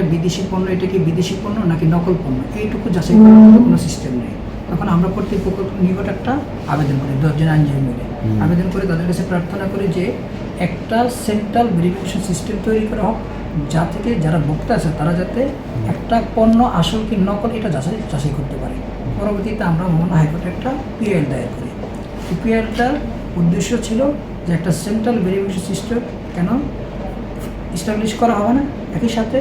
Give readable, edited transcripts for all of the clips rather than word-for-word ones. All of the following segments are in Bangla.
একটা বিদেশি পণ্য, এটা কি বিদেশি পণ্য নাকি নকল পণ্য, এইটুকু যাচাই করার মতো কোনো সিস্টেম নেই। তখন আমরা কর্তৃপক্ষ নিকট একটা আবেদন করি, 10 জন আইনজীবী মিলে আবেদন করে তাদের কাছে প্রার্থনা করি যে একটা সেন্ট্রাল ভেরিফিকেশন সিস্টেম তৈরি করা হোক, যা থেকে যারা ভোক্তা আছে তারা যাতে একটা পণ্য আসল কি নকল এটা যাচাই করতে পারে। পরবর্তীতে আমরা মোহনা হাইকোর্টে একটা পিআইএল দায়ের করি। এই পিআইএলটার উদ্দেশ্য ছিল যে একটা সেন্ট্রাল ভেরিফিকেশন সিস্টেম কেন এস্টাবলিশ করা হবে না, একই সাথে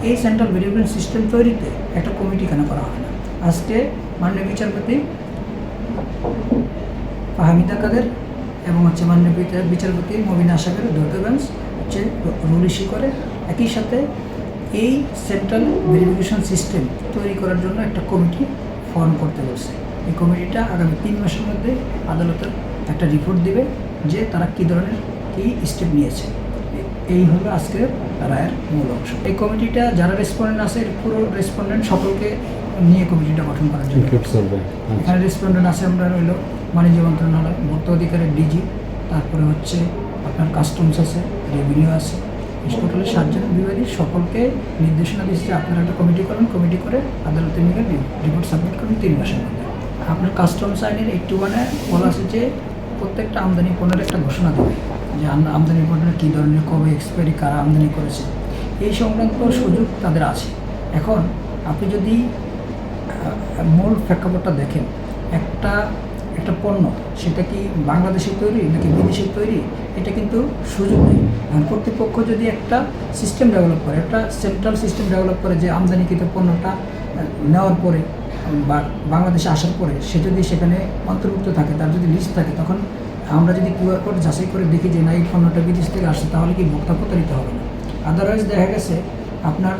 এই সেন্ট্রাল ভেরিফিকেশন সিস্টেম তৈরিতে একটা কমিটি কেন করা হয় না। আজকে মাননীয় বিচারপতি ফাহমিদা কাদের এবং মাননীয় বিচারপতি মবিনা আশাকের দ্বৈত বেঞ্চ রুল ইস্যু করে, একই সাথে এই সেন্ট্রাল ভেরিফিকেশন সিস্টেম তৈরি করার জন্য একটা কমিটি ফর্ম করতে বলছে। এই কমিটিটা আগামী 3 মাসের মধ্যে আদালতের একটা রিপোর্ট দিবে যে তারা কী ধরনের কী স্টেপ নিয়েছে। এই হলো আজকের রায়ের মূল অংশ। এই কমিটিটা যারা রেসপন্ডেন্ট আছে পুরো রেসপন্ডেন্ট সকলকে নিয়ে কমিটিটা গঠন করার জন্য এখানে রেসপন্ডেন্ট আছে আমরা রইল বাণিজ্য মন্ত্রণালয়, ভোক্তা অধিকারের ডিজি, তারপরে আপনার কাস্টমস আছে, রেভিনিউ আছে, টোটালি 7 জন বিভাগী। সকলকে নির্দেশনা দিচ্ছে আপনারা একটা কমিটি করেন, কমিটি করে আদালতে নিয়ে রিপোর্ট সাবমিট করুন 3 মাসের মধ্যে। আপনার কাস্টমস আইনের 81-এ বলা আছে যে প্রত্যেকটা আমদানি পণ্যের একটা ঘোষণা দেবে যে আমদানি পণ্যের কী ধরনের কবে এক্সপায়ারি কারা আমদানি করেছে, এই সংক্রান্ত সুযোগ তাদের আছে। এখন আপনি যদি মূল প্রেক্ষাপটটা দেখেন, একটা পণ্য সেটা কি বাংলাদেশের তৈরি নাকি বিদেশের তৈরি, এটা কিন্তু সুযোগ নেই। কর্তৃপক্ষ যদি একটা সিস্টেম ডেভেলপ করে, একটা সেন্ট্রাল সিস্টেম ডেভেলপ করে যে আমদানিকৃত পণ্যটা নেওয়ার পরে বা বাংলাদেশে আসার পরে সে যদি সেখানে অন্তর্ভুক্ত থাকে, তার যদি লিস্ট থাকে, তখন আমরা যদি কিউআর কোড যাচাই করে দেখি যে না এই পণ্যটা বিদেশ থেকে আসছে, তাহলে কি ভোক্তা প্রতারিত হবে না। আদারওয়াইজ দেখা গেছে আপনার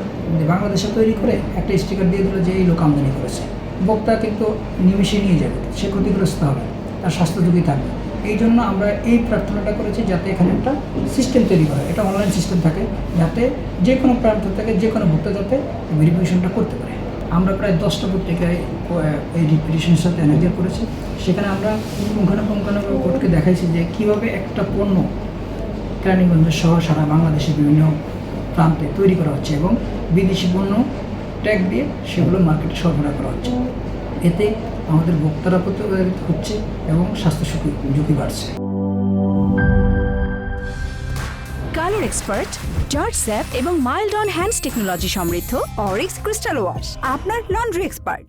বাংলাদেশে তৈরি করে একটা স্টিকার দিয়ে দিল যে এই লোক আমদানি করেছে, ভোক্তা কিন্তু নিমিশে নিয়ে যাবে, সে ক্ষতিগ্রস্ত হবে, তার স্বাস্থ্য ঝুঁকি থাকবে। এই জন্য আমরা এই প্রার্থনাটা করেছি যাতে এখানে একটা সিস্টেম তৈরি করে, এটা অনলাইন সিস্টেম থাকে, যাতে যে কোনো প্রান্ত থেকে যে কোনো ভোক্তা যাতে ভেরিফিকেশনটা করতে পারে। আমরা প্রায় 10টা পত্রিকায় এই রিপিটিশনের সাথে এনার্জি করেছি। সেখানে আমরা পুঙ্খানুপুঙ্খানুভাবে কোর্টকে দেখাইছি যে কীভাবে একটা পণ্য কেরানীগঞ্জ সহ সারা বাংলাদেশের বিভিন্ন প্রান্তে তৈরি করা হচ্ছে এবং বিদেশি পণ্য ট্যাগ দিয়ে সেগুলো মার্কেটে সরবরাহ করা হচ্ছে। এতে আমাদের ভোক্তারা প্রতারিত হচ্ছে এবং স্বাস্থ্য ঝুঁকি বাড়ছে। কালার এক্সপার্ট, জর্জ স্যাপ এবং মাইল্ড অন হ্যান্ডস টেকনোলজি সমৃদ্ধ অরিক্স ক্রিস্টাল ওয়াশ আপনার লন্ড্রি এক্সপার্ট।